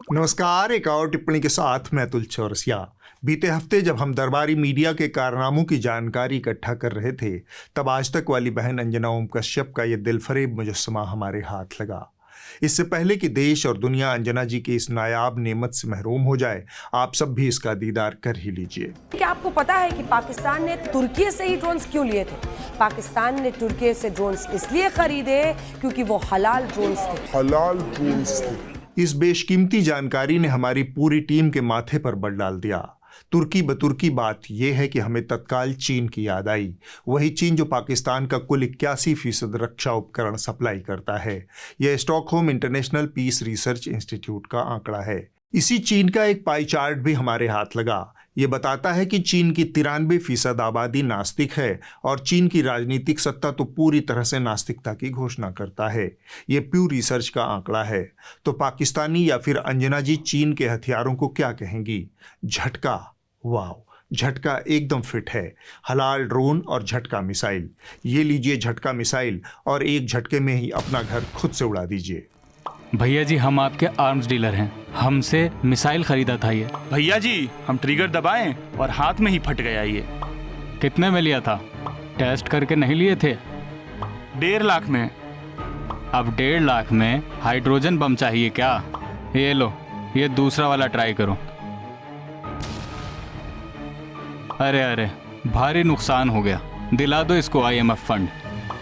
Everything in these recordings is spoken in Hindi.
नमस्कार। एक और टिप्पणी के साथ मैं अतुल चौरसिया। बीते हफ्ते जब हम दरबारी मीडिया के कारनामों की जानकारी इकट्ठा कर रहे थे, तब आज तक वाली बहन अंजना ओम कश्यप का ये दिलफरेब मुजस्समा हमारे हाथ लगा। इससे पहले कि देश और दुनिया अंजना जी की इस नायाब नेमत से महरूम हो जाए, आप सब भी इसका दीदार कर ही लीजिए। क्या आपको पता है कि पाकिस्तान ने तुर्की से ही ड्रोन्स क्यों लिए थे? पाकिस्तान ने तुर्की से ड्रोन्स इसलिए खरीदे क्योंकि वो हलाल ड्रोन्स थे। इस बेशकीमती जानकारी ने हमारी पूरी टीम के माथे पर बल डाल दिया। तुर्की बतुर्की बात यह है कि हमें तत्काल चीन की याद आई, वही चीन जो पाकिस्तान का कुल 81% रक्षा उपकरण सप्लाई करता है। यह Stockholm International Peace Research Institute का आंकड़ा है। इसी चीन का एक पाई चार्ट भी हमारे हाथ लगा। ये बताता है कि चीन की 93% आबादी नास्तिक है और चीन की राजनीतिक सत्ता तो पूरी तरह से नास्तिकता की घोषणा करता है। ये प्यू रिसर्च का आंकड़ा है। तो पाकिस्तानी या फिर अंजना जी चीन के हथियारों को क्या कहेंगी? झटका। वाह, झटका एकदम फिट है। हलाल ड्रोन और झटका मिसाइल। ये लीजिए झटका मिसाइल और एक झटके में ही अपना घर खुद से उड़ा दीजिए। भैया जी, हम आपके आर्म्स डीलर हैं, हमसे मिसाइल खरीदा था ये। भैया जी, हम ट्रिगर दबाएं और हाथ में ही फट गया ये। कितने में लिया था? टेस्ट करके नहीं लिए थे? 1.5 लाख में। अब 1.5 लाख में हाइड्रोजन बम चाहिए क्या? ये लो, ये दूसरा वाला ट्राई करो। अरे भारी नुकसान हो गया। दिला दो इसको IMF फंड।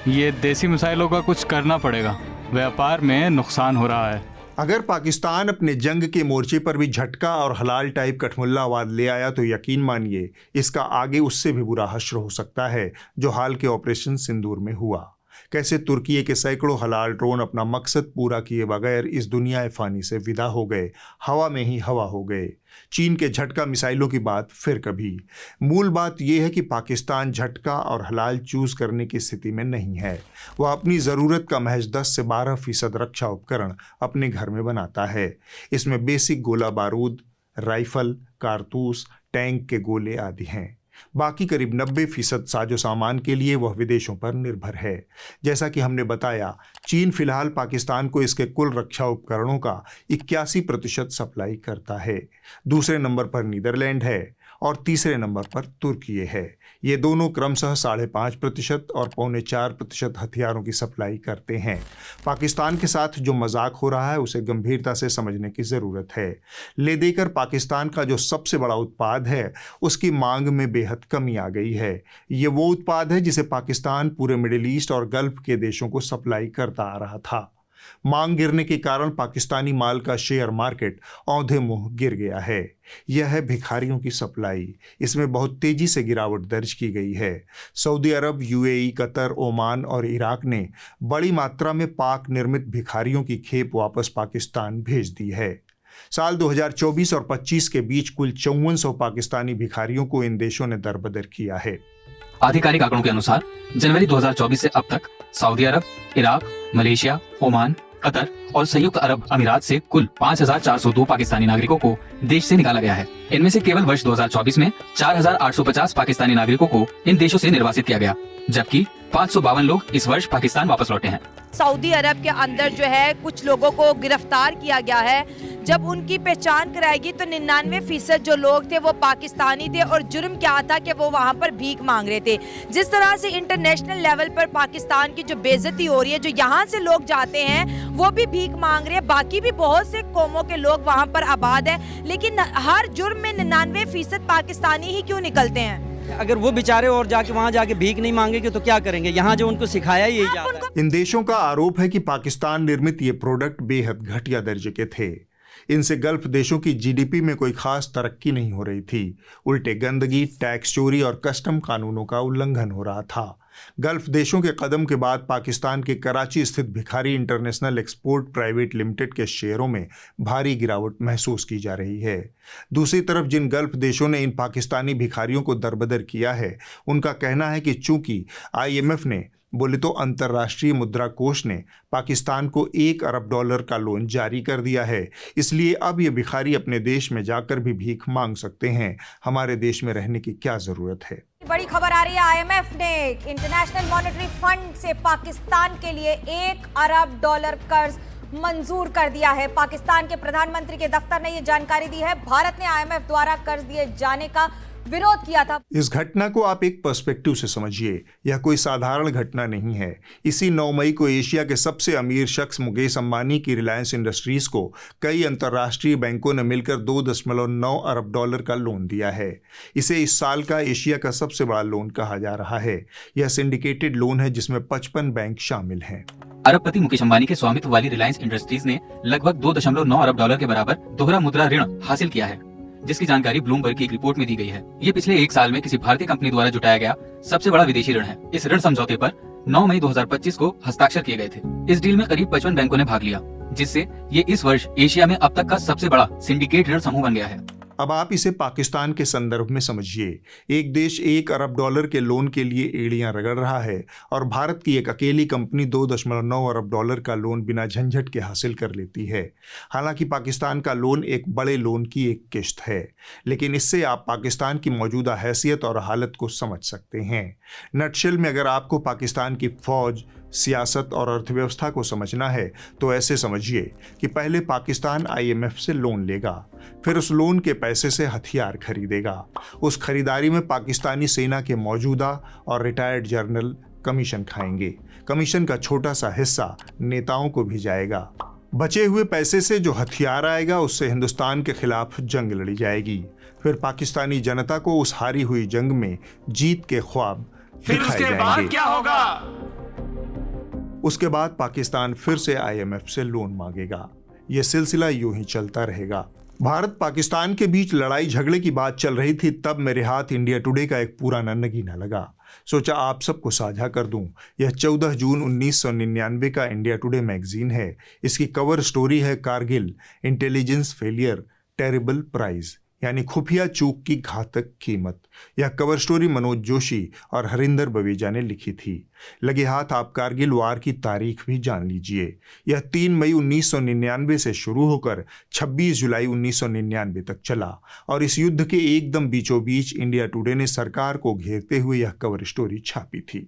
ये देसी मिसाइलों का कुछ करना पड़ेगा, व्यापार में नुकसान हो रहा है। अगर पाकिस्तान अपने जंग के मोर्चे पर भी झटका और हलाल टाइप कठमुल्लावाद ले आया तो यकीन मानिए इसका आगे उससे भी बुरा हश्र हो सकता है, जो हाल के ऑपरेशन सिंदूर में हुआ। कैसे तुर्की के सैकड़ों हलाल ड्रोन अपना मकसद पूरा किए बगैर इस दुनिया फ़ानी से विदा हो गए, हवा में ही हवा हो गए। चीन के झटका मिसाइलों की बात फिर कभी। मूल बात यह है कि पाकिस्तान झटका और हलाल चूज़ करने की स्थिति में नहीं है। वह अपनी ज़रूरत का महज 10 से 12% रक्षा उपकरण अपने घर में बनाता है। इसमें बेसिक गोला बारूद, राइफल, कारतूस, टैंक के गोले आदि हैं। बाकी करीब 90% साजो सामान के लिए वह विदेशों पर निर्भर है। जैसा कि हमने बताया, चीन फिलहाल पाकिस्तान को इसके कुल रक्षा उपकरणों का 81% सप्लाई करता है। दूसरे नंबर पर नीदरलैंड है और तीसरे नंबर पर तुर्की है। ये दोनों क्रमशः 5.5% और 4.25% हथियारों की सप्लाई करते हैं। पाकिस्तान के साथ जो मजाक हो रहा है उसे गंभीरता से समझने की ज़रूरत है। ले देकर पाकिस्तान का जो सबसे बड़ा उत्पाद है उसकी मांग में बेहद कमी आ गई है। ये वो उत्पाद है जिसे पाकिस्तान पूरे मिडिल ईस्ट और गल्फ के देशों को सप्लाई करता आ रहा था। मांग गिरने के कारण पाकिस्तानी माल का शेयर मार्केट औंधे मुंह गिर गया है। यह है भिखारियों की सप्लाई। इसमें बहुत तेजी से गिरावट दर्ज की गई है। सऊदी अरब, UAE, कतर, ओमान और इराक ने बड़ी मात्रा में पाक निर्मित भिखारियों की खेप वापस पाकिस्तान भेज दी है। साल 2024 और 25 के बीच कुल 5400 पाकिस्तानी भिखारियों को इन देशों ने दरबदर किया है। आधिकारिक आंकड़ों के अनुसार जनवरी 2024 से अब तक सऊदी अरब, इराक, मलेशिया, ओमान, कतर और संयुक्त अरब अमीरात से कुल 5402 पाकिस्तानी नागरिकों को देश से निकाला गया है। इनमें से केवल वर्ष 2024 में 4850 पाकिस्तानी नागरिकों को इन देशों से निर्वासित किया गया, जबकि 552 लोग इस वर्ष पाकिस्तान वापस लौटे हैं। सऊदी अरब के अंदर जो है कुछ लोगों को गिरफ्तार किया गया है। जब उनकी पहचान कराएगी तो 99% जो लोग थे वो पाकिस्तानी थे और जुर्म क्या था कि वो वहाँ पर भीख मांग रहे थे। जिस तरह से इंटरनेशनल लेवल पर पाकिस्तान की जो बेइज्जती हो रही है, जो यहाँ से लोग जाते हैं वो भी भीख मांग रहे हैं। बाकी भी बहुत से कौमों के लोग वहाँ पर आबाद है, लेकिन हर जुर्म में 99% पाकिस्तानी ही क्यों निकलते हैं? अगर वो बेचारे और जाके वहाँ जाके भीख नहीं मांगेंगे तो क्या करेंगे? यहाँ जो उनको सिखाया ही यही जाता है। इन देशों का आरोप है कि पाकिस्तान निर्मित ये प्रोडक्ट बेहद घटिया दर्जे के थे। इनसे गल्फ देशों की GDP में कोई खास तरक्की नहीं हो रही थी। उल्टे गंदगी, टैक्स चोरी और कस्टम कानूनों का उल्लंघन हो रहा था। गल्फ देशों के कदम के बाद पाकिस्तान के कराची स्थित भिखारी इंटरनेशनल एक्सपोर्ट प्राइवेट लिमिटेड के शेयरों में भारी गिरावट महसूस की जा रही है। दूसरी तरफ जिन गल्फ देशों ने इन पाकिस्तानी भिखारियों को दरबदर किया है, उनका कहना है कि चूंकि IMF ने, बोले तो अंतर्राष्ट्रीय मुद्रा कोष ने, पाकिस्तान को $1 अरब का लोन जारी कर दिया है, इसलिए अब ये भिखारी अपने देश में जाकर भी भीख मांग सकते हैं। हमारे देश में रहने की क्या जरूरत है? बड़ी खबर आ रही है। IMF ने इंटरनेशनल मॉनेटरी फंड से पाकिस्तान के लिए $1 अरब कर्ज मंजूर कर दिया है। पाकिस्तान के प्रधानमंत्री के दफ्तर ने यह जानकारी दी है। भारत ने आईएमएफ द्वारा कर्ज दिए जाने का विरोध किया था। इस घटना को आप एक पर्सपेक्टिव से समझिए। यह कोई साधारण घटना नहीं है। इसी 9 मई को एशिया के सबसे अमीर शख्स मुकेश अंबानी की रिलायंस इंडस्ट्रीज को कई अंतर्राष्ट्रीय बैंकों ने मिलकर $2.9 अरब का लोन दिया है। इसे इस साल का एशिया का सबसे बड़ा लोन कहा जा रहा है। यह सिंडिकेटेड लोन है जिसमें 55 बैंक शामिल हैं। अरबपति मुकेश अंबानी के स्वामित्व वाली रिलायंस इंडस्ट्रीज ने लगभग $2.9 अरब के बराबर दोहरा मुद्रा ऋण हासिल किया है, जिसकी जानकारी ब्लूमबर्ग की एक रिपोर्ट में दी गई है। ये पिछले 1 साल में किसी भारतीय कंपनी द्वारा जुटाया गया सबसे बड़ा विदेशी ऋण है। इस ऋण समझौते पर 9 मई 2025 को हस्ताक्षर किए गए थे। इस डील में करीब 55 बैंकों ने भाग लिया, जिससे ये इस वर्ष एशिया में अब तक का सबसे बड़ा सिंडिकेट ऋण समूह बन गया है। अब आप इसे पाकिस्तान के संदर्भ में समझिए। एक देश $1 अरब के लोन के लिए एड़ियां रगड़ रहा है और भारत की एक अकेली कंपनी $2.9 अरब का लोन बिना झंझट के हासिल कर लेती है। हालांकि पाकिस्तान का लोन एक बड़े लोन की एक किश्त है, लेकिन इससे आप पाकिस्तान की मौजूदा हैसियत और हालत को समझ सकते हैं। नटशेल में अगर आपको पाकिस्तान की फौज, सियासत और अर्थव्यवस्था को समझना है तो ऐसे समझिए कि पहले पाकिस्तान आईएमएफ से लोन लेगा, फिर उस लोन के पैसे से हथियार खरीदेगा। उस खरीदारी में पाकिस्तानी सेना के मौजूदा और रिटायर्ड जनरल कमीशन खाएंगे। कमीशन का छोटा सा हिस्सा नेताओं को भी जाएगा। बचे हुए पैसे से जो हथियार आएगा उससे हिंदुस्तान के खिलाफ जंग लड़ी जाएगी। फिर पाकिस्तानी जनता को उस हारी हुई जंग में जीत के ख्वाब दिखाए जाएंगे। क्या होगा? उसके बाद पाकिस्तान फिर से आईएमएफ से लोन मांगेगा। यह सिलसिला यूं ही चलता रहेगा। भारत पाकिस्तान के बीच लड़ाई झगड़े की बात चल रही थी, तब मेरे हाथ इंडिया टुडे का एक पुराना नगीना लगा। सोचा आप सबको साझा कर दूं। यह 14 जून 1999 का इंडिया टुडे मैगजीन है। इसकी कवर स्टोरी है Kargil, intelligence failure, terrible price, यानी खुफिया चूक की घातक कीमत। यह कवर स्टोरी मनोज जोशी और हरिंदर बवेजा ने लिखी थी। लगे हाथ आप कारगिल वार की तारीख भी जान लीजिए। यह 3 मई 1999 से शुरू होकर 26 जुलाई 1999 तक चला और इस युद्ध के एकदम बीचों बीच इंडिया टुडे ने सरकार को घेरते हुए यह कवर स्टोरी छापी थी।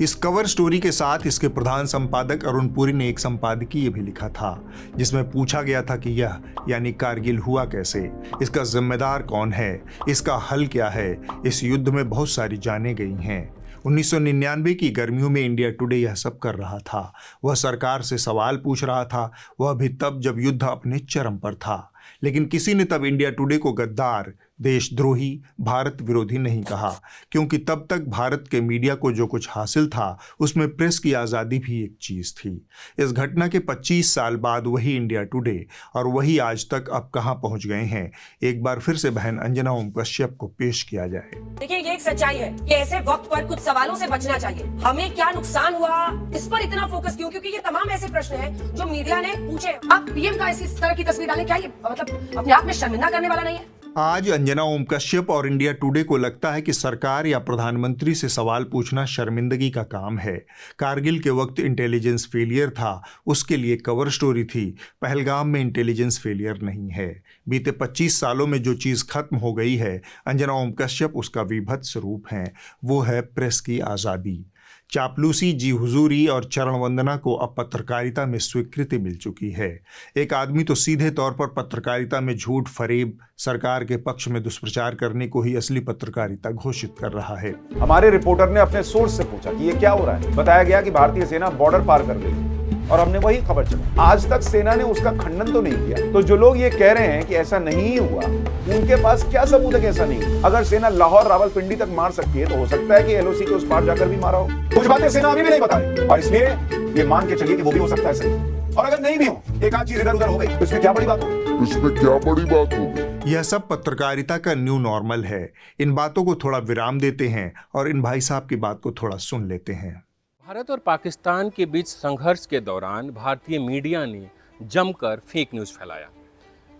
इस कवर स्टोरी के साथ इसके प्रधान संपादक अरुण पुरी ने एक संपादकीय भी लिखा था, जिसमें पूछा गया था कि यह यानी कारगिल हुआ कैसे, इसका जिम्मेदार कौन है, इसका हल क्या है। इस युद्ध में बहुत सारी जानें गई हैं। 1999 की गर्मियों में इंडिया टुडे यह सब कर रहा था। वह सरकार से सवाल पूछ रहा था, वह भी तब जब युद्ध अपने चरम पर था। लेकिन किसी ने तब इंडिया टुडे को गद्दार, देशद्रोही, भारत विरोधी नहीं कहा, क्योंकि तब तक भारत के मीडिया को जो कुछ हासिल था उसमें प्रेस की आज़ादी भी एक चीज़ थी। इस घटना के 25 साल बाद वही इंडिया टुडे और वही आज तक अब कहाँ पहुँच गए हैं, एक बार फिर से बहन अंजना ओम कश्यप को पेश किया जाए। देखिए, ये एक सच्चाई है कि ऐसे वक्त पर कुछ सवालों से बचना चाहिए। हमें क्या नुकसान हुआ, इस पर इतना फोकस क्यों? क्योंकि ये तमाम ऐसे प्रश्न हैं जो मीडिया ने पूछे। आप पीएम का इस तरह की तस्वीर डालें, क्या ये मतलब अपने आप में शर्मिंदा करने वाला नहीं है? आज अंजना ओम कश्यप और इंडिया टुडे को लगता है कि सरकार या प्रधानमंत्री से सवाल पूछना शर्मिंदगी का काम है। कारगिल के वक्त इंटेलिजेंस फेलियर था, उसके लिए कवर स्टोरी थी। पहलगाम में इंटेलिजेंस फेलियर नहीं है। बीते 25 सालों में जो चीज़ खत्म हो गई है, अंजना ओम कश्यप उसका विभत्स रूप है। वो है प्रेस की आज़ादी। चापलूसी, जी हुजूरी और चरण वंदना को अब पत्रकारिता में स्वीकृति मिल चुकी है। एक आदमी तो सीधे तौर पर पत्रकारिता में झूठ, फरेब, सरकार के पक्ष में दुष्प्रचार करने को ही असली पत्रकारिता घोषित कर रहा है। हमारे रिपोर्टर ने अपने सोर्स से पूछा कि ये क्या हो रहा है। बताया गया कि भारतीय सेना बॉर्डर पार कर गई और हमने वही खबर चलाई। आज तक सेना ने उसका खंडन तो नहीं किया। तो जो लोग ये कह रहे हैं कि ऐसा नहीं हुआ, उनके पास क्या सबूत है कि ऐसा नहीं हुआ? अगर सेना लाहौर रावलपिंडी तक मार सकती है तो हो सकता है कि एलओसी के उस पार जाकर भी मारा हो। कुछ बातें सेना अभी भी नहीं बता रही और इसलिए ये मान के चलिए कि वो भी हो सकता है सही। और अगर नहीं भी हो, एक आध चीज इधर उधर हो गई तो इसमें क्या बड़ी बात होगी? यह सब पत्रकारिता का न्यू नॉर्मल है। इन बातों को थोड़ा विराम देते हैं और इन भाई साहब की बात को थोड़ा सुन लेते हैं। भारत और पाकिस्तान के बीच संघर्ष के दौरान भारतीय मीडिया ने जमकर फेक न्यूज़ फैलाया।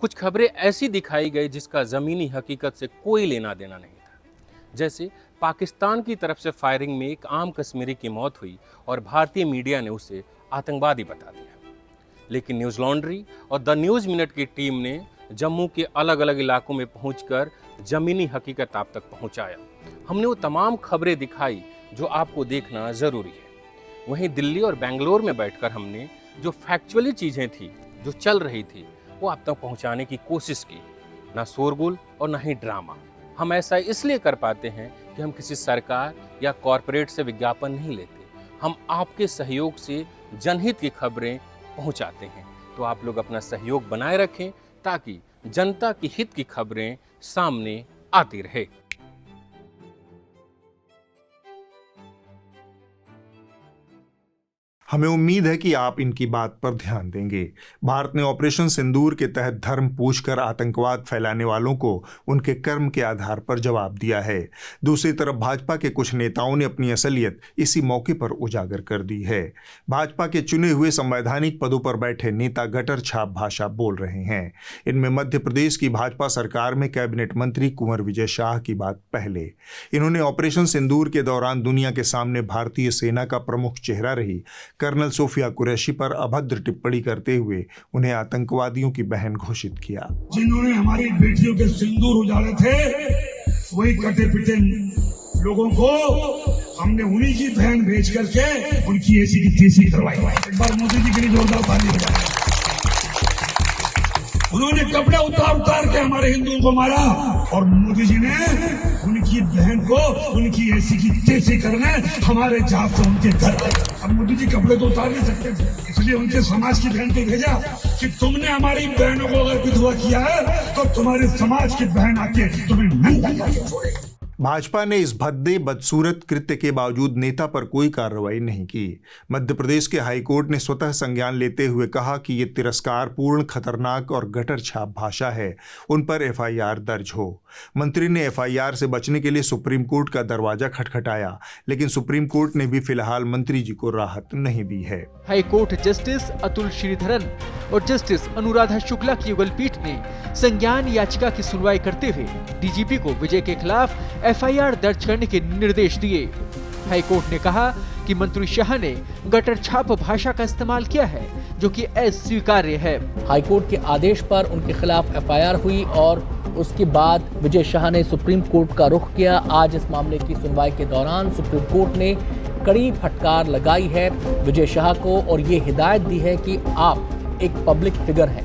कुछ खबरें ऐसी दिखाई गई जिसका ज़मीनी हकीकत से कोई लेना देना नहीं था। जैसे पाकिस्तान की तरफ से फायरिंग में एक आम कश्मीरी की मौत हुई और भारतीय मीडिया ने उसे आतंकवादी बता दिया। लेकिन न्यूज़ लॉन्ड्री और द न्यूज़ मिनट की टीम ने जम्मू के अलग अलग इलाकों में पहुंचकर जमीनी हकीकत आप तक पहुंचाया। हमने वो तमाम खबरें दिखाई जो आपको देखना ज़रूरी है। वहीं दिल्ली और बेंगलोर में बैठकर हमने जो फैक्चुअली चीज़ें थी, जो चल रही थी, वो आप तक पहुंचाने की कोशिश की। ना शोरगुल और ना ही ड्रामा। हम ऐसा इसलिए कर पाते हैं कि हम किसी सरकार या कॉरपोरेट से विज्ञापन नहीं लेते। हम आपके सहयोग से जनहित की खबरें पहुंचाते हैं। तो आप लोग अपना सहयोग बनाए रखें ताकि जनता की हित की खबरें सामने आती रहे। हमें उम्मीद है कि आप इनकी बात पर ध्यान देंगे। भारत ने ऑपरेशन सिंदूर के तहत धर्म पूछकर आतंकवाद फैलाने वालों को उनके कर्म के आधार पर जवाब दिया है। दूसरी तरफ भाजपा के कुछ नेताओं ने अपनी असलियत इसी मौके पर उजागर कर दी है। भाजपा के चुने हुए संवैधानिक पदों पर बैठे नेता गटर छाप भाषा बोल रहे हैं। इनमें मध्य प्रदेश की भाजपा सरकार में कैबिनेट मंत्री कुंवर विजय शाह की बात पहले। इन्होंने ऑपरेशन सिंदूर के दौरान दुनिया के सामने भारतीय सेना का प्रमुख चेहरा रही कर्नल सोफिया कुरैशी पर अभद्र टिप्पणी करते हुए उन्हें आतंकवादियों की बहन घोषित किया। जिन्होंने हमारी बेटियों के सिंदूर उजाड़े थे, वही कटे पिटे लोगों को हमने उन्हीं की बहन भेज करके उनकी ऐसी की तैसी करवाई। एक बार मोदी जी के लिए जोरदार ताली बजाएं। उन्होंने कपड़े उतार के हमारे हिंदुओं को मारा और मोदी जी ने उनकी बहन को उनकी ऐसी की तैसी करने हमारे जात से उनके घर। अब मोदी जी कपड़े तो उतार नहीं सकते थे, इसलिए उनके समाज की बहन को भेजा कि तुमने हमारी बहनों को अगर विधवा किया है तो तुम्हारे समाज की बहन आके तुम्हें नंगा करके छोड़ेगी। भाजपा ने इस भद्दे बदसूरत कृत्य के बावजूद नेता पर कोई कार्रवाई नहीं की। मध्य प्रदेश के हाईकोर्ट ने स्वतः संज्ञान लेते हुए कहा कि ये तिरस्कारपूर्ण, खतरनाक और गटर छाप भाषा है, उन पर एफआईआर दर्ज हो। मंत्री ने एफआईआर से बचने के लिए सुप्रीम कोर्ट का दरवाजा खटखटाया, लेकिन सुप्रीम कोर्ट ने भी फिलहाल मंत्री जी को राहत नहीं दी है। हाईकोर्ट जस्टिस अतुल श्रीधरन और जस्टिस अनुराधा शुक्ला की युगल पीठ ने संज्ञान याचिका की सुनवाई करते हुए डीजीपी को विजय के खिलाफ एफआईआर दर्ज करने के निर्देश दिए। हाईकोर्ट ने कहा कि मंत्री शाह ने गटर छाप भाषा का इस्तेमाल किया है, जो कि अस्वीकार्य है। हाईकोर्ट के आदेश पर उनके खिलाफ एफआईआर हुई और उसके बाद विजय शाह ने सुप्रीम कोर्ट का रुख किया। आज इस मामले की सुनवाई के दौरान सुप्रीम कोर्ट ने कड़ी फटकार लगाई है विजय शाह को और ये हिदायत दी है कि आप एक पब्लिक फिगर हैं,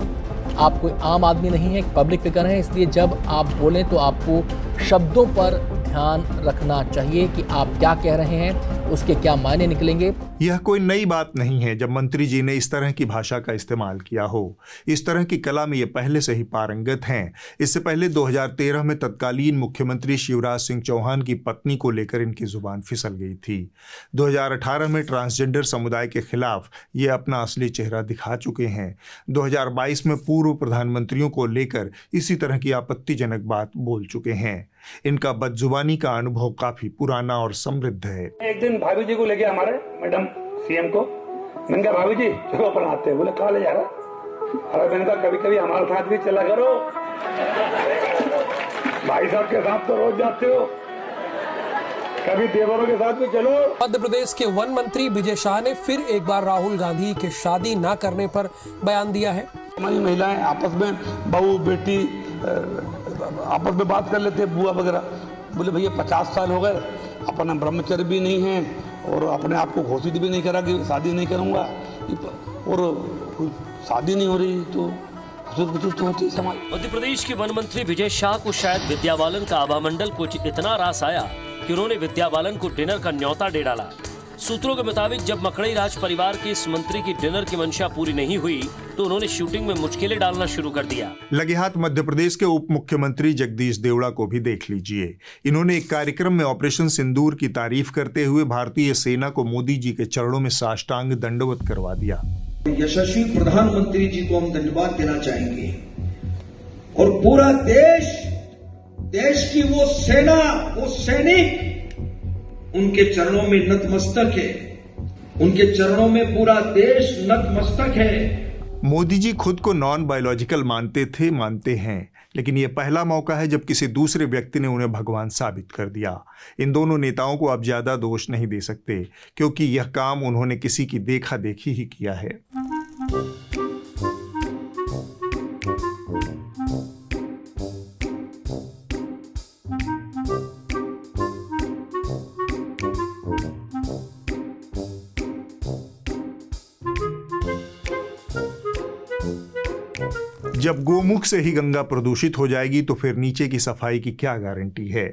आप कोई आम आदमी नहीं है, एक पब्लिक फिगर है, इसलिए जब आप बोलें तो आपको शब्दों पर ध्यान रखना चाहिए कि आप क्या कह रहे हैं, उसके क्या मायने निकलेंगे। यह कोई नई बात नहीं है जब मंत्री जी ने इस तरह की भाषा का इस्तेमाल किया हो। इस तरह की कला में ये पहले से ही पारंगत हैं। इससे पहले 2013 में तत्कालीन मुख्यमंत्री शिवराज सिंह चौहान की पत्नी को लेकर इनकी जुबान फिसल गई थी। 2018 में ट्रांसजेंडर समुदाय के खिलाफ ये अपना असली चेहरा दिखा चुके हैं। 2022 में पूर्व प्रधानमंत्रियों को लेकर इसी तरह की आपत्तिजनक बात बोल चुके हैं। इनका बदजुबानी का अनुभव काफी पुराना और समृद्ध है। एक दिन भाभी जी को लेके हमारे मैडम सीएम को, मैंने कहा भाभी जी चलो अपन आते हैं। बोले कहाँ ले जा रहा? अरे मैंने कहा कभी कभी हमारे साथ भी चला करो, भाई साहब के साथ तो रोज जाते हो, कभी देवरों के साथ भी चलो। मध्य प्रदेश के वन मंत्री विजय शाह ने फिर एक बार राहुल गांधी के शादी न करने पर बयान दिया है। हमारी महिलाएं आपस में बहू बेटी आपस में बात कर लेते हैं, बुआ वगैरह। बोले भैया 50 साल हो गए, अपना ब्रह्मचर्य भी नहीं है और अपने आप को घोषित भी नहीं करा कि शादी नहीं करूंगा, और शादी नहीं हो रही तो तो होती समाज। मध्य प्रदेश के वन मंत्री विजय शाह को शायद विद्या बालन का आभामंडल कुछ इतना रास आया कि उन्होंने विद्या बालन को डिनर का न्योता दे डाला। सूत्रों के मुताबिक जब मकड़ई राज परिवार के इस मंत्री की डिनर की मंशा पूरी नहीं हुई तो उन्होंने शूटिंग में मुश्किलें डालना शुरू कर दिया। लगे हाथ मध्य प्रदेश के उप मुख्यमंत्री जगदीश देवड़ा को भी देख लीजिए। इन्होंने एक कार्यक्रम में ऑपरेशन सिंदूर की तारीफ करते हुए भारतीय सेना को मोदी जी के चरणों में साष्टांग दंडवत करवा दिया। यशस्वी प्रधानमंत्री जी को हम धन्यवाद देना चाहेंगे और पूरा देश की वो सेना, वो सैनिक उनके चरणों में नतमस्तक है, उनके चरणों में पूरा देश नतमस्तक है। मोदी जी खुद को नॉन बायोलॉजिकल मानते हैं, लेकिन यह पहला मौका है जब किसी दूसरे व्यक्ति ने उन्हें भगवान साबित कर दिया। इन दोनों नेताओं को अब ज्यादा दोष नहीं दे सकते, क्योंकि यह काम उन्होंने किसी की देखा देखी ही किया है। जब गोमुख से ही गंगा प्रदूषित हो जाएगी तो फिर नीचे की सफाई की क्या गारंटी है।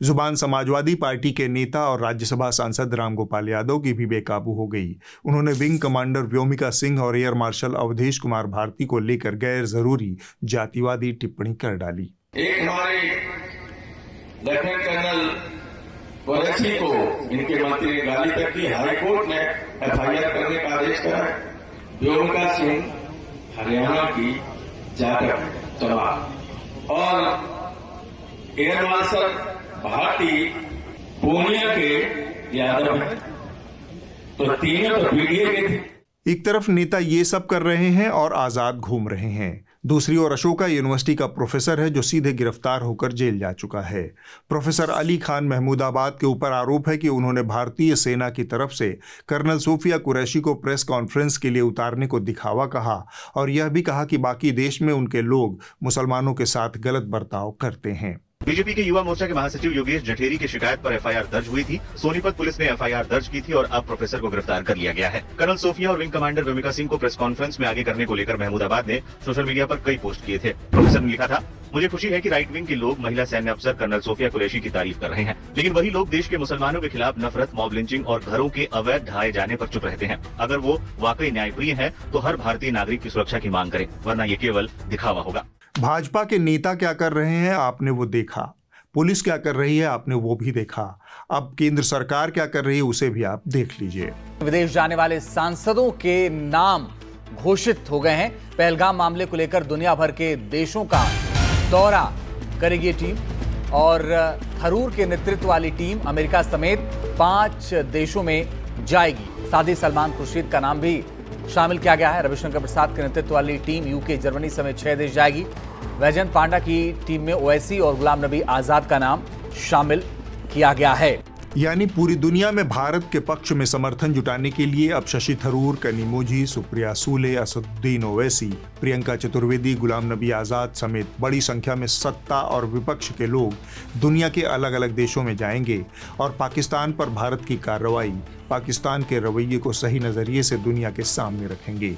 जुबान समाजवादी पार्टी के नेता और राज्यसभा सांसद रामगोपाल यादव की भी बेकाबू हो गई। उन्होंने विंग कमांडर व्योमिका सिंह और एयर मार्शल अवधेश कुमार भारती को लेकर गैर जरूरी जातिवादी टिप्पणी कर डाली। एक हमारे लेफ्टिनेंट कर्नल कुरैशी को इनके मंत्री ने गाली तक की। हाईकोर्ट ने FIR करने का आदेश करा। व्योमिका सिंह हरियाणा की जाटव जवान और एयर मार्शल भारती पूर्णिया के यादव हैं, तो तीनों तो पीडीए के थे। एक तरफ नेता ये सब कर रहे हैं और आजाद घूम रहे हैं, दूसरी ओर अशोका यूनिवर्सिटी का प्रोफेसर है जो सीधे गिरफ्तार होकर जेल जा चुका है। प्रोफेसर अली खान महमूदाबाद के ऊपर आरोप है कि उन्होंने भारतीय सेना की तरफ से कर्नल सोफिया कुरैशी को प्रेस कॉन्फ्रेंस के लिए उतारने को दिखावा कहा और यह भी कहा कि बाकी देश में उनके लोग मुसलमानों के साथ गलत बर्ताव करते हैं। बीजेपी के युवा मोर्चा के महासचिव योगेश जठेरी की शिकायत पर FIR दर्ज हुई थी। सोनीपत पुलिस ने FIR दर्ज की थी और अब प्रोफेसर को गिरफ्तार कर लिया गया है। कर्नल सोफिया और विंग कमांडर व्योमिका सिंह को प्रेस कॉन्फ्रेंस में आगे करने को लेकर महमूदाबाद ने सोशल मीडिया पर कई पोस्ट किए थे। प्रोफेसर ने लिखा था, मुझे खुशी है कि राइट विंग के लोग महिला सैन्य अफसर कर्नल सोफिया कुरैशी की तारीफ कर रहे हैं, लेकिन वही लोग देश के मुसलमानों के खिलाफ नफरत, मॉब लिंचिंग और घरों के अवैध ढहाए जाने पर चुप रहते हैं। अगर वो वाकई न्यायप्रिय है तो हर भारतीय नागरिक की सुरक्षा की मांग करें, वरना ये केवल दिखावा होगा। भाजपा के नेता क्या कर रहे हैं आपने वो देखा, पुलिस क्या कर रही है आपने वो भी देखा, अब केंद्र सरकार क्या कर रही है उसे भी आप देख लीजिए। विदेश जाने वाले सांसदों के नाम घोषित हो गए हैं। पहलगाम मामले को लेकर दुनिया भर के देशों का दौरा करेगी टीम और थरूर के नेतृत्व वाली टीम अमेरिका समेत 5 देशों में जाएगी। साथ ही सलमान खुर्शीद का नाम भी शामिल किया गया है। रविशंकर प्रसाद के नेतृत्व वाली टीम यूके, जर्मनी समेत 6 देश जाएगी। वैजयंत पांडा की टीम में ओवैसी और गुलाम नबी आजाद का नाम शामिल किया गया है। यानी पूरी दुनिया में भारत के पक्ष में समर्थन जुटाने के लिए अब शशि थरूर, कनिमोझी, सुप्रिया सूले, असदुद्दीन ओवैसी, प्रियंका चतुर्वेदी, गुलाम नबी आजाद समेत बड़ी संख्या में सत्ता और विपक्ष के लोग दुनिया के अलग अलग देशों में जाएंगे और पाकिस्तान पर भारत की कार्रवाई, पाकिस्तान के रवैये को सही नजरिए से दुनिया के सामने रखेंगे।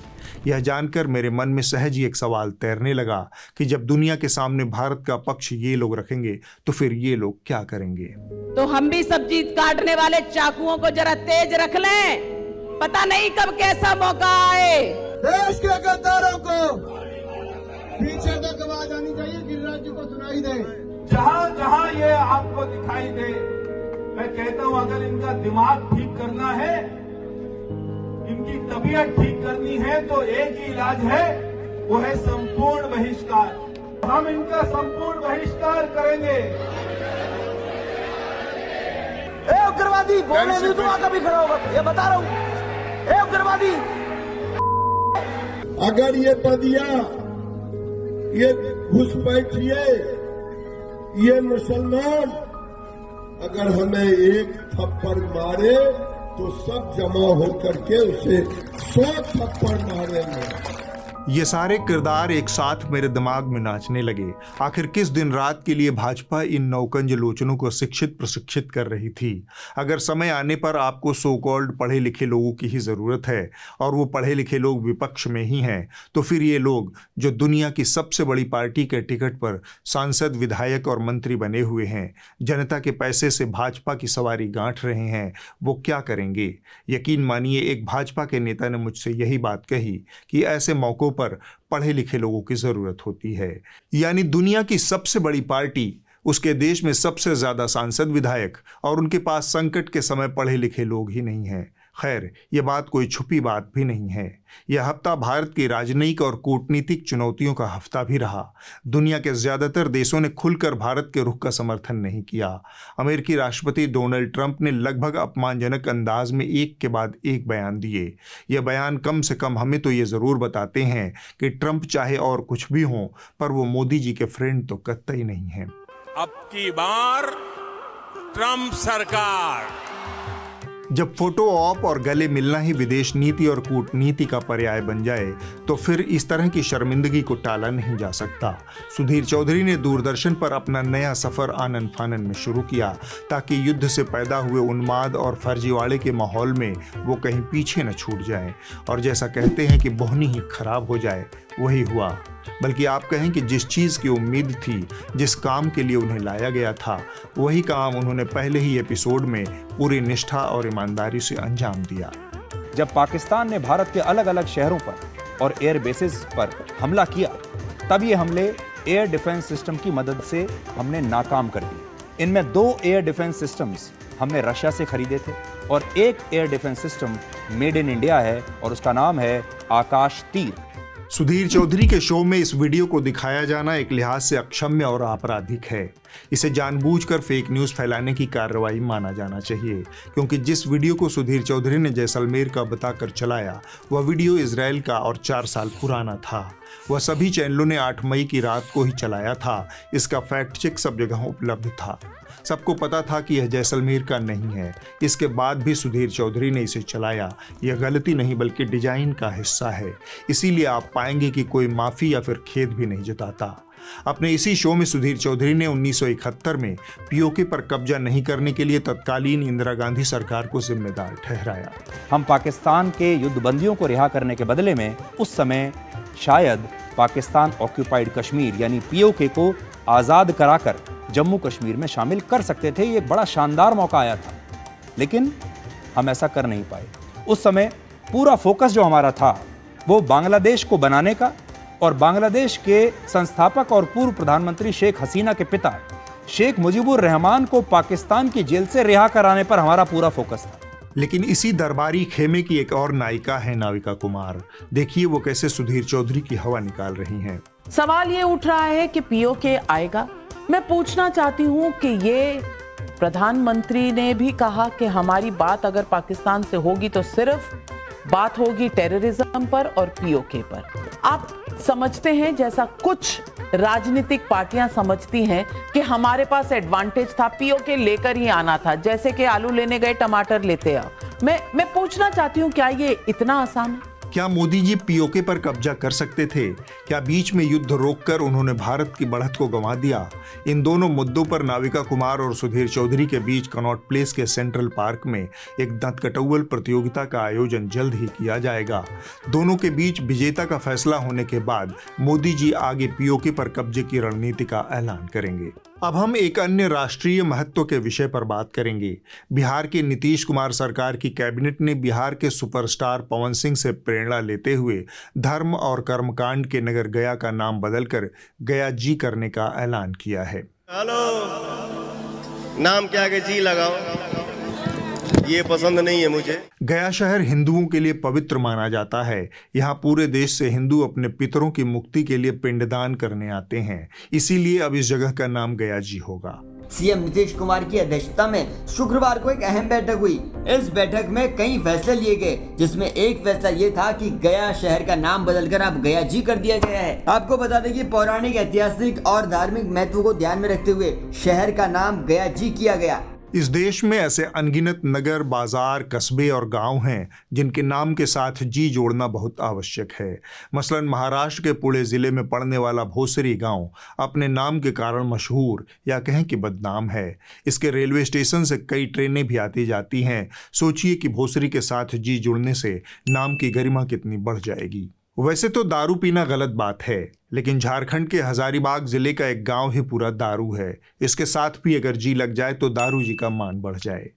यह जानकर मेरे मन में सहज ही एक सवाल तैरने लगा कि जब दुनिया के सामने भारत का पक्ष ये लोग रखेंगे तो फिर ये लोग क्या करेंगे। तो हम भी सब्जी काटने वाले चाकुओं को जरा तेज रख लें, पता नहीं कब कैसा मौका आए। देश के गद्दारों को पीछे तक आवाज आनी चाहिए, गिरिराज जी को सुनाई दे। जहां जहां ये आपको दिखाई दे, मैं कहता हूं अगर इनका दिमाग ठीक करना है, इनकी तबीयत ठीक करनी है तो एक ही इलाज है, वो है संपूर्ण बहिष्कार। हम इनका संपूर्ण बहिष्कार करेंगे। उग्रवादी बोलने में तो कभी खड़ा होगा, ये बता रहा हूं। उग्रवादी अगर ये बदिया, ये घुसपैठिए, ये मुसलमान अगर हमें एक थप्पड़ मारे तो सब जमा होकर के उसे 100 थप्पड़ मारेंगे। ये सारे किरदार एक साथ मेरे दिमाग में नाचने लगे। आखिर किस दिन रात के लिए भाजपा इन नौकंज लोचनों को शिक्षित प्रशिक्षित कर रही थी। अगर समय आने पर आपको सो कॉल्ड पढ़े लिखे लोगों की ही ज़रूरत है और वो पढ़े लिखे लोग विपक्ष में ही हैं, तो फिर ये लोग जो दुनिया की सबसे बड़ी पार्टी के टिकट पर सांसद, विधायक और मंत्री बने हुए हैं, जनता के पैसे से भाजपा की सवारी गांठ रहे हैं, वो क्या करेंगे। यकीन मानिए एक भाजपा के नेता ने मुझसे यही बात कही कि ऐसे मौक़ों पर पढ़े लिखे लोगों की जरूरत होती है। यानी दुनिया की सबसे बड़ी पार्टी, उसके देश में सबसे ज्यादा सांसद, विधायक और उनके पास संकट के समय पढ़े लिखे लोग ही नहीं हैं। खैर, यह बात कोई छुपी बात भी नहीं है। यह हफ्ता भारत की राजनयिक और कूटनीतिक चुनौतियों का हफ्ता भी रहा। दुनिया के ज्यादातर देशों ने खुलकर भारत के रुख का समर्थन नहीं किया। अमेरिकी राष्ट्रपति डोनाल्ड ट्रंप ने लगभग अपमानजनक अंदाज में एक के बाद एक बयान दिए। यह बयान कम से कम हमें तो ये ज़रूर बताते हैं कि ट्रंप चाहे और कुछ भी हो, पर वो मोदी जी के फ्रेंड तो कतई नहीं है। अब की बार ट्रंप सरकार जब फोटो ऑप और गले मिलना ही विदेश नीति और कूटनीति का पर्याय बन जाए तो फिर इस तरह की शर्मिंदगी को टाला नहीं जा सकता। सुधीर चौधरी ने दूरदर्शन पर अपना नया सफर आनन फानन में शुरू किया ताकि युद्ध से पैदा हुए उन्माद और फर्जीवाड़े के माहौल में वो कहीं पीछे न छूट जाएं। और जैसा कहते हैं कि बोहनी ही खराब हो जाए, वही हुआ। बल्कि आप कहें कि जिस चीज़ की उम्मीद थी, जिस काम के लिए उन्हें लाया गया था, वही काम उन्होंने पहले ही एपिसोड में पूरी निष्ठा और ईमानदारी से अंजाम दिया। जब पाकिस्तान ने भारत के अलग अलग शहरों पर और एयर बेसिस पर हमला किया, तब ये हमले एयर डिफेंस सिस्टम की मदद से हमने नाकाम कर दिए। इनमें 2 एयर डिफेंस सिस्टम्स हमने रशिया से खरीदे थे और एक air defence system made in India है और उसका नाम है आकाश तीर। सुधीर चौधरी के शो में इस वीडियो को दिखाया जाना एक लिहाज से अक्षम्य और आपराधिक है। इसे जानबूझकर फेक न्यूज़ फैलाने की कार्रवाई माना जाना चाहिए, क्योंकि जिस वीडियो को सुधीर चौधरी ने जैसलमेर का बताकर चलाया, वह वीडियो इजराइल का और 4 साल पुराना था। वह सभी चैनलों ने 8 मई की रात को ही चलाया था। इसका फैक्ट चेक सब जगह उपलब्ध था। सबको पता था कि यह जैसलमेर का नहीं है। इसके बाद भी सुधीर चौधरी ने इसे चलाया। यह गलती नहीं बल्कि डिजाइन का हिस्सा है। इसीलिए आप पाएंगे कि कोई माफ़ी या फिर खेद भी नहीं जताता। अपने इसी शो में सुधीर चौधरी ने 1971 में पीओके पर कब्जा नहीं करने के लिए तत्कालीन इंदिरा गांधी सरकार को जिम्मेदार ठहराया। हम पाकिस्तान के युद्धबंदियों को रिहा करने के बदले में उस समय शायद पाकिस्तान ऑक्यूपाइड कश्मीर यानी पीओके को आज़ाद कराकर जम्मू कश्मीर में शामिल कर सकते थे। ये एक बड़ा शानदार मौका आया था, लेकिन हम ऐसा कर नहीं पाए। उस समय पूरा फोकस जो हमारा था वो बांग्लादेश को बनाने का और बांग्लादेश के संस्थापक और पूर्व प्रधानमंत्री शेख हसीना के पिता शेख मुजीबुर रहमान को पाकिस्तान की जेल से रिहा कराने पर हमारा पूरा फोकस था। लेकिन इसी दरबारी खेमे की एक और नायिका है नाविका कुमार। देखिए वो कैसे सुधीर चौधरी की हवा निकाल रही हैं। सवाल ये उठ रहा है कि पीओके आएगा। मैं पूछना चाहती हूँ कि ये प्रधानमंत्री ने भी कहा कि हमारी बात अगर पाकिस्तान से होगी तो सिर्फ बात होगी टेररिज्म पर और पीओके पर। आप समझते हैं जैसा कुछ राजनीतिक पार्टियां समझती हैं कि हमारे पास एडवांटेज था, पीओके लेकर ही आना था, जैसे कि आलू लेने गए टमाटर लेते आओ। मैं पूछना चाहती हूं क्या ये इतना आसान है? क्या मोदी जी पीओके पर कब्जा कर सकते थे? क्या बीच में युद्ध रोककर उन्होंने भारत की बढ़त को गंवा दिया? इन दोनों मुद्दों पर नाविका कुमार और सुधीर चौधरी के बीच कनॉट प्लेस के सेंट्रल पार्क में एक दंतकटौल प्रतियोगिता का आयोजन जल्द ही किया जाएगा। दोनों के बीच विजेता का फैसला होने के बाद मोदी जी आगे पीओके पर कब्जे की रणनीति का ऐलान करेंगे। अब हम एक अन्य राष्ट्रीय महत्व के विषय पर बात करेंगे। बिहार की नीतीश कुमार सरकार की कैबिनेट ने बिहार के सुपरस्टार पवन सिंह से प्रेरणा लेते हुए धर्म और कर्मकांड के नगर गया का नाम बदलकर गया जी करने का ऐलान किया है। हेलो, नाम क्या के जी लगाओ, ये पसंद नहीं है मुझे। गया शहर हिंदुओं के लिए पवित्र माना जाता है। यहाँ पूरे देश से हिंदू अपने पितरों की मुक्ति के लिए पिंडदान करने आते हैं। इसीलिए अब इस जगह का नाम गया जी होगा। सीएम नीतीश कुमार की अध्यक्षता में शुक्रवार को एक अहम बैठक हुई। इस बैठक में कई फैसले लिए गए, जिसमें एक फैसला ये था कि गया शहर का नाम बदलकर अब गया जी कर दिया गया है। आपको बता दें कि पौराणिक, ऐतिहासिक और धार्मिक महत्व को ध्यान में रखते हुए शहर का नाम गया जी किया गया। इस देश में ऐसे अनगिनत नगर, बाजार, कस्बे और गांव हैं जिनके नाम के साथ जी जोड़ना बहुत आवश्यक है। मसलन महाराष्ट्र के पुणे जिले में पड़ने वाला भोसरी गांव अपने नाम के कारण मशहूर या कहें कि बदनाम है। इसके रेलवे स्टेशन से कई ट्रेनें भी आती जाती हैं। सोचिए कि भोसरी के साथ जी जुड़ने से नाम की गरिमा कितनी बढ़ जाएगी। वैसे तो दारू पीना गलत बात है, लेकिन झारखंड के हजारीबाग जिले का एक गांव ही पूरा दारू है। इसके साथ भी अगर जी लग जाए तो दारू जी का मान बढ़ जाए।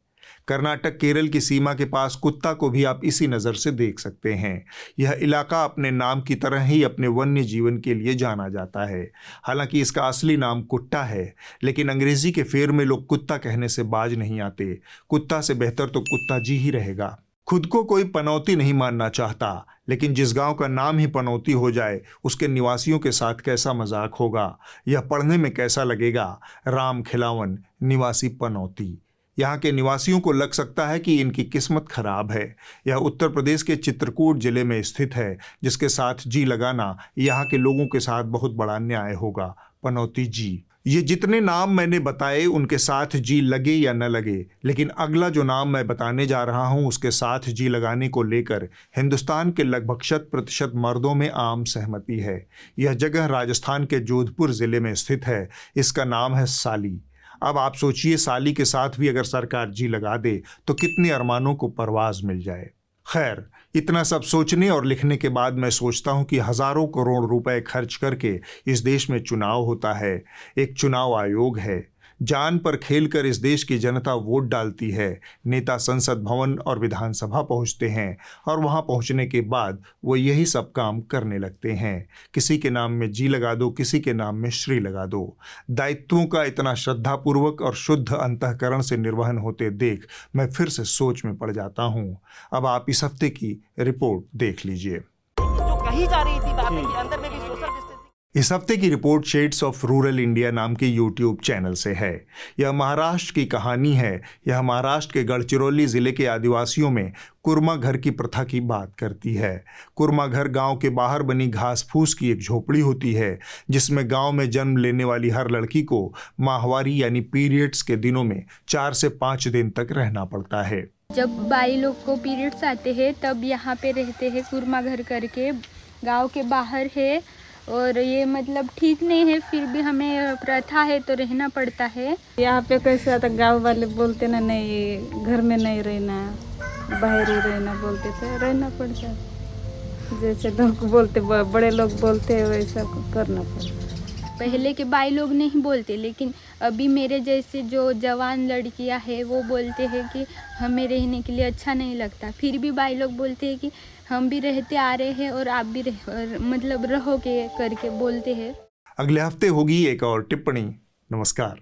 कर्नाटक केरल की सीमा के पास कुत्ता को भी आप इसी नज़र से देख सकते हैं। यह इलाका अपने नाम की तरह ही अपने वन्य जीवन के लिए जाना जाता है। हालांकि इसका असली नाम कुट्टा है, लेकिन अंग्रेजी के फेर में लोग कुत्ता कहने से बाज नहीं आते। कुत्ता से बेहतर तो कुत्ता जी ही रहेगा। खुद को कोई पनौती नहीं मानना चाहता, लेकिन जिस गांव का नाम ही पनौती हो जाए उसके निवासियों के साथ कैसा मजाक होगा, यह पढ़ने में कैसा लगेगा। राम खिलावन निवासी पनौती। यहाँ के निवासियों को लग सकता है कि इनकी किस्मत खराब है। यह उत्तर प्रदेश के चित्रकूट जिले में स्थित है, जिसके साथ जी लगाना यहाँ के लोगों के साथ बहुत बड़ा न्याय होगा। पनौती जी। ये जितने नाम मैंने बताए उनके साथ जी लगे या न लगे, लेकिन अगला जो नाम मैं बताने जा रहा हूं उसके साथ जी लगाने को लेकर हिंदुस्तान के लगभग 100% मर्दों में आम सहमति है। यह जगह राजस्थान के जोधपुर ज़िले में स्थित है। इसका नाम है साली। अब आप सोचिए, साली के साथ भी अगर सरकार जी लगा दे तो कितने अरमानों को परवाज मिल जाए। खैर, इतना सब सोचने और लिखने के बाद मैं सोचता हूं कि हजारों करोड़ रुपए खर्च करके इस देश में चुनाव होता है, एक चुनाव आयोग है, जान पर खेलकर इस देश की जनता वोट डालती है, नेता संसद भवन और विधानसभा पहुंचते हैं और वहां पहुंचने के बाद वो यही सब काम करने लगते हैं। किसी के नाम में जी लगा दो, किसी के नाम में श्री लगा दो। दायित्वों का इतना श्रद्धापूर्वक और शुद्ध अंतःकरण से निर्वहन होते देख मैं फिर से सोच में पड़ जाता हूं। अब आप इस हफ्ते की रिपोर्ट देख लीजिए। जो कही जा रही थी बातें कि अंदर में भी सोशल डिस्टेंसिंग। इस हफ्ते की report shades of rural India नाम के यूट्यूब चैनल से है। यह महाराष्ट्र की कहानी है। यह महाराष्ट्र के गढ़चिरौली जिले के आदिवासियों में कुरमा घर की प्रथा की बात करती है। कुरमा घर गांव के बाहर बनी घास फूस की एक झोपड़ी होती है, जिसमें गांव में जन्म लेने वाली हर लड़की को माहवारी यानी पीरियड्स के दिनों में 4 से 5 दिन तक रहना पड़ता है। जब बाई लोग को पीरियड्स आते हैं तब यहाँ पे रहते हैं कुरमा घर करके, गांव के बाहर है और ये मतलब ठीक नहीं है, फिर भी हमें प्रथा है तो रहना पड़ता है। यहाँ पे कैसे आता, गाँव वाले बोलते ना नहीं घर में नहीं रहना, बाहर ही रहना बोलते थे, रहना पड़ता है। जैसे लोग बोलते, बड़े लोग बोलते हैं वैसा करना पड़ता। पहले के बाई लोग नहीं बोलते, लेकिन अभी मेरे जैसे जो जवान लड़कियां हैं वो बोलते हैं कि हमें रहने के लिए अच्छा नहीं लगता। फिर भी बाई लोग बोलते हैं कि हम भी रहते आ रहे हैं और आप भी मतलब रहोगे करके बोलते हैं। अगले हफ्ते होगी एक और टिप्पणी। नमस्कार।